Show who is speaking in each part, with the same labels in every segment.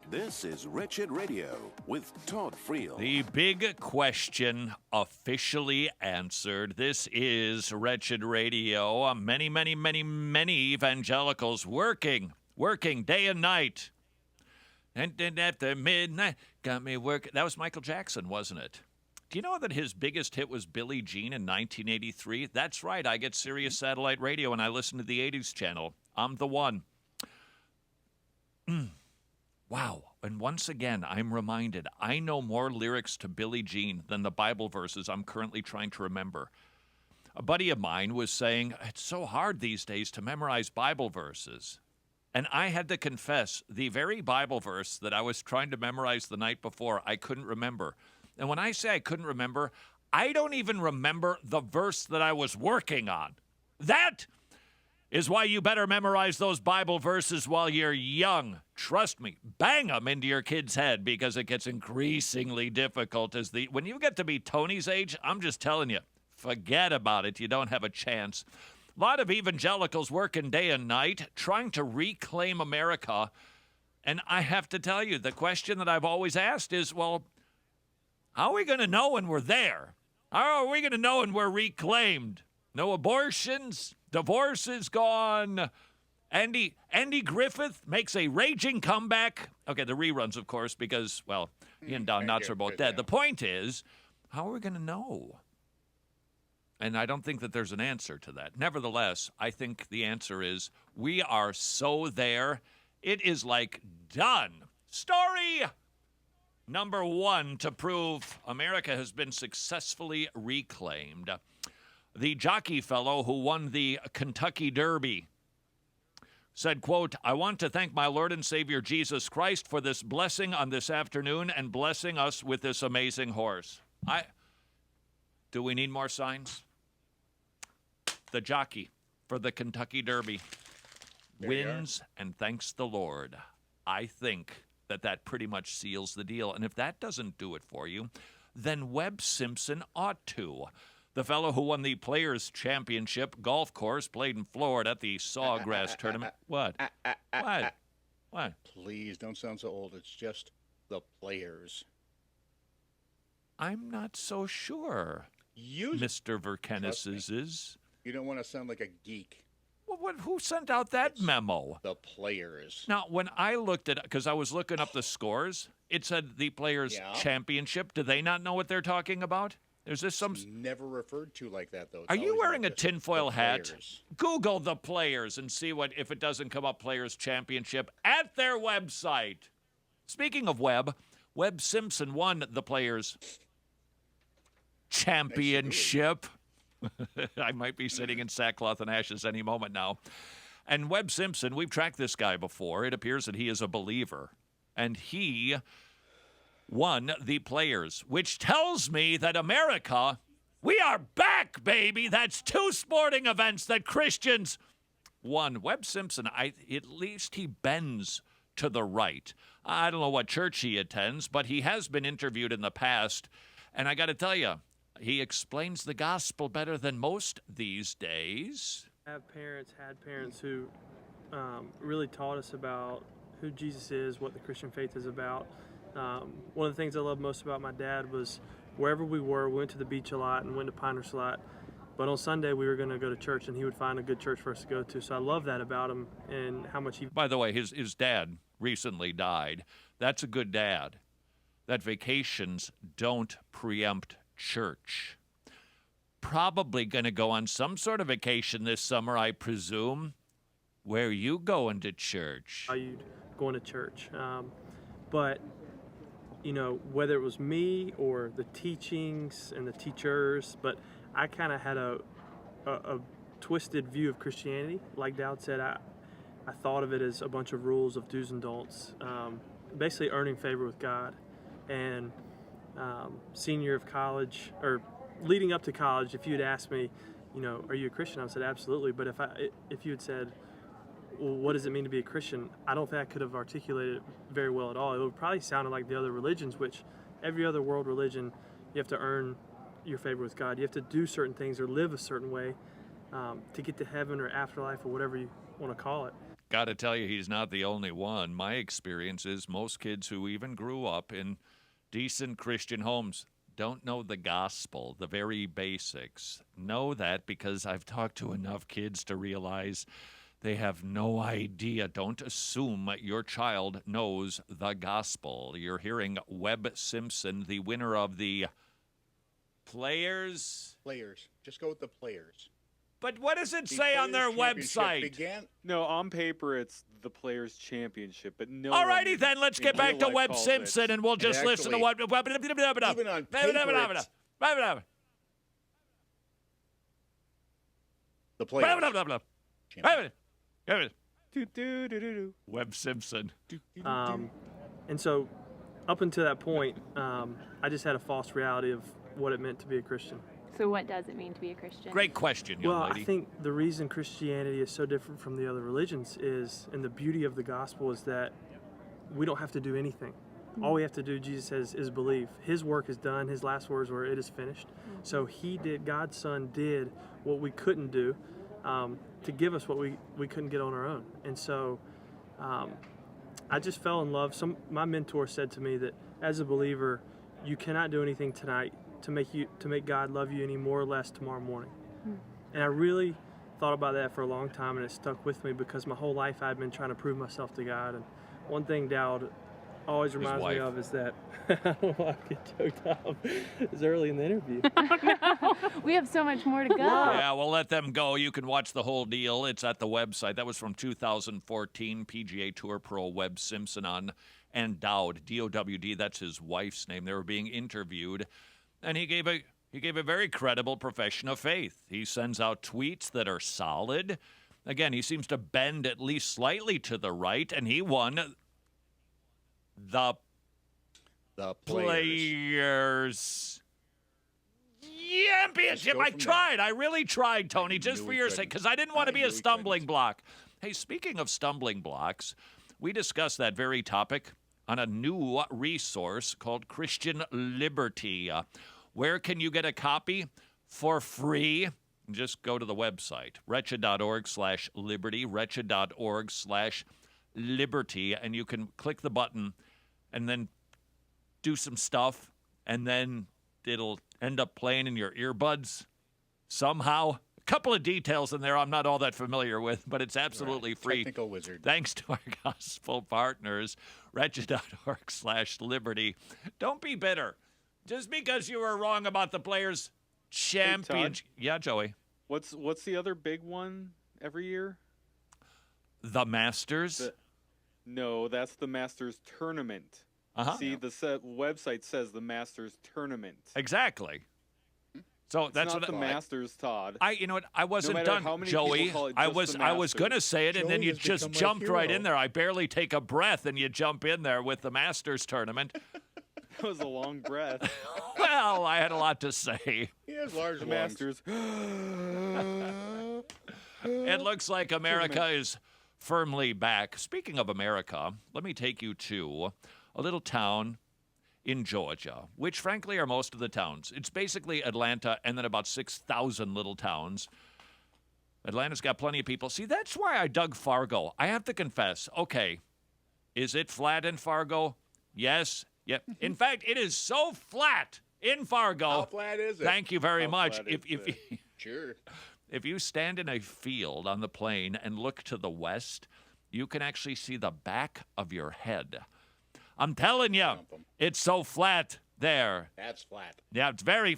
Speaker 1: This is Wretched Radio with Todd Friel.
Speaker 2: The big question officially answered. This is Wretched Radio. Many evangelicals working day and night. And after midnight, got me working. That was Michael Jackson, wasn't it? Do you know that his biggest hit was Billie Jean in 1983? That's right. I get Sirius Satellite Radio and I listen to the 80s channel. I'm the one. Wow. And once again, I'm reminded, I know more lyrics to Billie Jean than the Bible verses I'm currently trying to remember. A buddy of mine was saying, it's so hard these days to memorize Bible verses. And I had to confess, the very Bible verse that I was trying to memorize the night before, I couldn't remember. And when I say I couldn't remember, I don't even remember the verse that I was working on. That is why you better memorize those Bible verses while you're young. Trust me, bang them into your kid's head because it gets increasingly difficult when you get to be Tony's age. I'm just telling you, forget about it. You don't have a chance. A lot of evangelicals working day and night trying to reclaim America. And I have to tell you, the question that I've always asked is, well, how are we going to know when we're there? How are we going to know when we're reclaimed? No abortions? Divorce is gone. Andy Griffith makes a raging comeback. Okay, the reruns, of course, because, well, he and Don Knotts are both dead. The point is, how are we going to know? And I don't think that there's an answer to that. Nevertheless, I think the answer is we are so there. It is like done. Story number one to prove America has been successfully reclaimed. The jockey fellow who won the Kentucky Derby said, quote, I want to thank my Lord and Savior Jesus Christ for this blessing on this afternoon and blessing us with this amazing horse. Do we need more signs? The jockey for the Kentucky Derby wins and thanks the Lord. I think that pretty much seals the deal. And if that doesn't do it for you, then Webb Simpson ought to. The fellow who won the Players' Championship golf course played in Florida at the Sawgrass Tournament. What? What?
Speaker 3: Please, don't sound so old. It's just the Players.
Speaker 2: I'm not so sure, Mr. Verkenis is.
Speaker 3: You don't want to sound like a geek.
Speaker 2: Well, who sent out that memo?
Speaker 3: The Players.
Speaker 2: Now, when I looked at it, because I was looking up the scores, it said the Players' Championship. Do they not know what they're talking about? Is this some?
Speaker 3: It's never referred to like that, though.
Speaker 2: Are you wearing a tinfoil hat? Google the Players and see if it doesn't come up. Players Championship at their website. Speaking of Webb Simpson won the Players Championship. I might be sitting in sackcloth and ashes any moment now. And Webb Simpson, we've tracked this guy before. It appears that he is a believer, and he won the Players, which tells me that America, we are back, baby. That's two sporting events that Christians won. Webb Simpson, at least he bends to the right. I don't know what church he attends, but he has been interviewed in the past, and I got to tell you, he explains the gospel better than most these days.
Speaker 4: I had parents who really taught us about who Jesus is, what the Christian faith is about. One of the things I love most about my dad was wherever we went to the beach a lot and went to Pinehurst a lot. But on Sunday, we were going to go to church, and he would find a good church for us to go to. So I love that about him and how much he...
Speaker 2: By the way, his dad recently died. That's a good dad. That vacations don't preempt church. Probably going to go on some sort of vacation this summer, I presume. Where are you going to church?
Speaker 4: Valued going to church. But, you know, whether it was me or the teachings and the teachers, but I kind of had a twisted view of Christianity. Like Dowd said, I thought of it as a bunch of rules of do's and don'ts, basically earning favor with God. And senior year of college, or leading up to college, if you had asked me, you know, are you a Christian? I would have said absolutely. But if you had said, well, what does it mean to be a Christian? I don't think I could have articulated it very well at all. It would probably sound like the other religions, which every other world religion, you have to earn your favor with God. You have to do certain things or live a certain way to get to heaven or afterlife or whatever you want to call it.
Speaker 2: got to tell you, he's not the only one. My experience is most kids who even grew up in decent Christian homes don't know the gospel, the very basics. Know that because I've talked to enough kids to realize they have no idea. Don't assume your child knows the gospel. You're hearing Webb Simpson, the winner of the Players.
Speaker 3: Players. Just go with the players.
Speaker 2: But what does it
Speaker 3: The
Speaker 2: say on their
Speaker 3: Players' Championship
Speaker 2: website?
Speaker 5: No, on paper it's the Players' Championship, but no.
Speaker 2: Alrighty then, let's get back to Webb Simpson, and we'll just listen to what.
Speaker 3: Even on paper, it's the players. Champion.
Speaker 2: Webb Simpson.
Speaker 4: And so, up until that point, I just had a false reality of what it meant to be a Christian.
Speaker 6: So what does it mean to be a Christian?
Speaker 2: Great question, young
Speaker 4: Well,
Speaker 2: lady.
Speaker 4: I think the reason Christianity is so different from the other religions is, and the beauty of the gospel is that we don't have to do anything. All we have to do, Jesus says, is believe. His work is done. His last words were, "It is finished." So God's Son did what we couldn't do to give us what we couldn't get on our own. And so I just fell in love. My mentor said to me that as a believer, you cannot do anything tonight to make God love you any more or less tomorrow morning. And I really thought about that for a long time, and it stuck with me because my whole life I'd been trying to prove myself to God. And one thing Dowd always reminds me of is that I don't know why I get choked up. It's early in the interview.
Speaker 6: No, we have so much more to go.
Speaker 2: Yeah, we'll let them go. You can watch the whole deal. It's at the website. That was from 2014, PGA Tour Pro Webb Simpson on and Dowd, D-O-W-D, that's his wife's name. They were being interviewed, and he gave a very credible profession of faith. He sends out tweets that are solid. Again, he seems to bend at least slightly to the right, and he won the Players Championship. I really tried, Tony, just for your sake, because I didn't want to be a stumbling block. Hey, speaking of stumbling blocks, we discussed that very topic on a new resource called Christian Liberty. Where can you get a copy for free? Just go to the website, wretched.org/liberty, wretched.org/liberty, and you can click the button and then do some stuff, and then it'll end up playing in your earbuds somehow. A couple of details in there I'm not all that familiar with, but it's absolutely free.
Speaker 3: Technical wizard.
Speaker 2: Thanks to our gospel partners, wretched.org/liberty. Don't be bitter. Just because you were wrong about the Players' Championship.
Speaker 5: Hey,
Speaker 2: Yeah, Joey.
Speaker 5: What's the other big one every year?
Speaker 2: The Masters.
Speaker 5: No, that's the Masters Tournament. See, the website says the Masters Tournament.
Speaker 2: Exactly. So that's
Speaker 5: not
Speaker 2: what
Speaker 5: the Masters, Todd.
Speaker 2: You know what? I wasn't
Speaker 5: matter
Speaker 2: done,
Speaker 5: how many
Speaker 2: Joey.
Speaker 5: people call it
Speaker 2: I
Speaker 5: just
Speaker 2: was
Speaker 5: the
Speaker 2: I was
Speaker 5: Masters.
Speaker 2: gonna say it, and then
Speaker 3: Joey
Speaker 2: you
Speaker 3: has
Speaker 2: just
Speaker 3: become my
Speaker 2: jumped right
Speaker 3: hero.
Speaker 2: in there. I barely take a breath, and you jump in there with the Masters tournament.
Speaker 5: That was a long breath.
Speaker 2: Well, I had a lot to say.
Speaker 3: He has large
Speaker 5: The
Speaker 3: lungs.
Speaker 5: Masters.
Speaker 2: It looks like America is firmly back. Speaking of America, let me take you to a little town in Georgia, which frankly are most of the towns. It's basically Atlanta and then about 6,000 little towns. Atlanta's got plenty of people. See, that's why I dug Fargo. I have to confess, okay, is it flat in Fargo? Yes. Yep. In fact, it is so flat in Fargo.
Speaker 3: How flat is it?
Speaker 2: Thank you very
Speaker 5: How
Speaker 2: much.
Speaker 5: flat
Speaker 2: If
Speaker 5: is it?
Speaker 3: Sure.
Speaker 2: If you stand in a field on the plain and look to the west, you can actually see the back of your head. I'm telling you, it's so flat there.
Speaker 3: That's flat.
Speaker 2: Yeah, it's very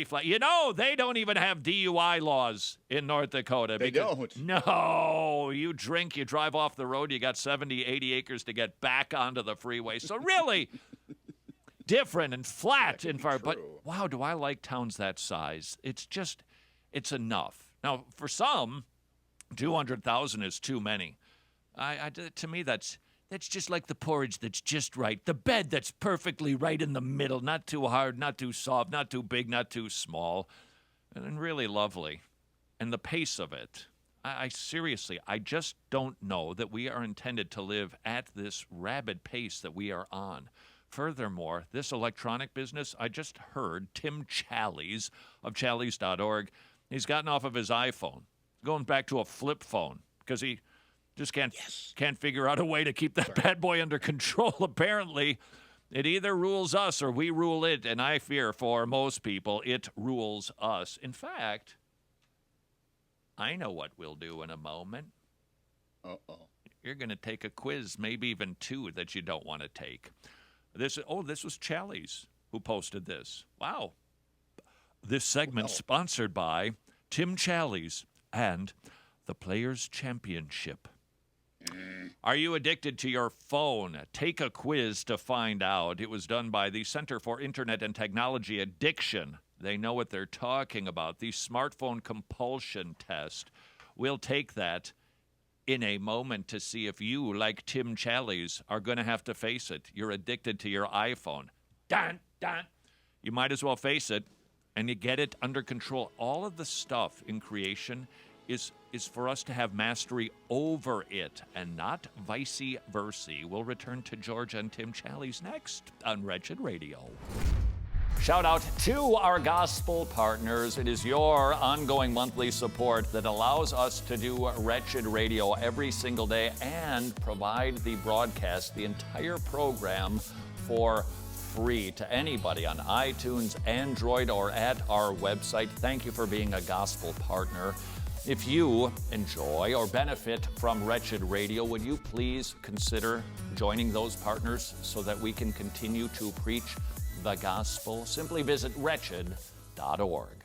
Speaker 2: flat. You know, they don't even have DUI laws in North Dakota.
Speaker 3: They don't.
Speaker 2: No, you drink, you drive off the road, you got 70, 80 acres to get back onto the freeway. So really different and flat in far. But wow, do I like towns that size. It's enough. Now, for some, 200,000 is too many. To me, that's just like the porridge that's just right. The bed that's perfectly right in the middle, not too hard, not too soft, not too big, not too small, and really lovely. And the pace of it. I seriously, I just don't know that we are intended to live at this rabid pace that we are on. Furthermore, this electronic business, I just heard Tim Challies of challies.org, he's gotten off of his iPhone, going back to a flip phone, because he Just can't figure out a way to keep that bad boy under control, apparently. It either rules us or we rule it, and I fear for most people, it rules us. In fact, I know what we'll do in a moment.
Speaker 3: Uh-oh.
Speaker 2: You're going to take a quiz, maybe even two that you don't want to take. This was Challies who posted this. Wow. This segment sponsored by Tim Challies and the Players' Championship. Are you addicted to your phone? Take a quiz to find out. It was done by the Center for Internet and Technology Addiction. They know what they're talking about. The smartphone compulsion test. We'll take that in a moment to see if you, like Tim Challies, are going to have to face it. You're addicted to your iPhone. Dun, dun. You might as well face it, and you get it under control. All of the stuff in creation is for us to have mastery over it and not vice versa. We'll return to George and Tim Challies next on Wretched Radio. Shout out to our gospel partners. It is your ongoing monthly support that allows us to do Wretched Radio every single day and provide the broadcast, the entire program, for free to anybody on iTunes, Android, or at our website. Thank you for being a gospel partner. If you enjoy or benefit from Wretched Radio, would you please consider joining those partners so that we can continue to preach the gospel? Simply visit wretched.org.